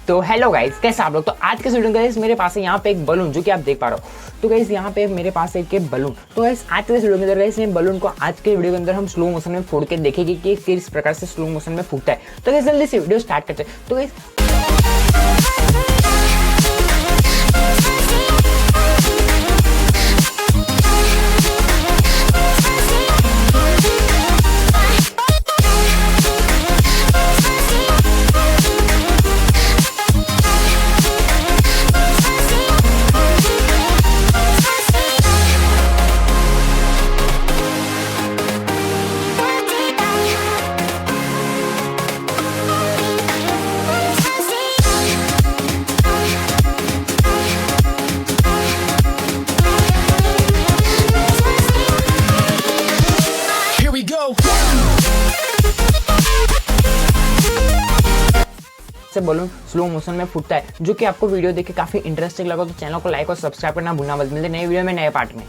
तो hello guys, कैसे आप लोग। तो आज के वीडियो गाइस मेरे पास है यहाँ पे एक बलून जो कि आप देख पा रहे हो। तो गाइस यहाँ पे मेरे पास एक बलून। तो गाइस आज के वीडियो के अंदर गाइस ये बलून को आज के वीडियो के अंदर हम स्लो मोशन में फोड़ के देखेंगे कि किस प्रकार से स्लो मोशन में फूटता है। तो गाइस जल्दी से वीडियो स्टार्ट करते हैं। तो गाइस से बलून स्लो मोशन में फूटता है, जो कि आपको वीडियो देख के काफी इंटरेस्टिंग लगा तो चैनल को लाइक और सब्सक्राइब करना भूलना मत। मिलते नए वीडियो में नए पार्ट में।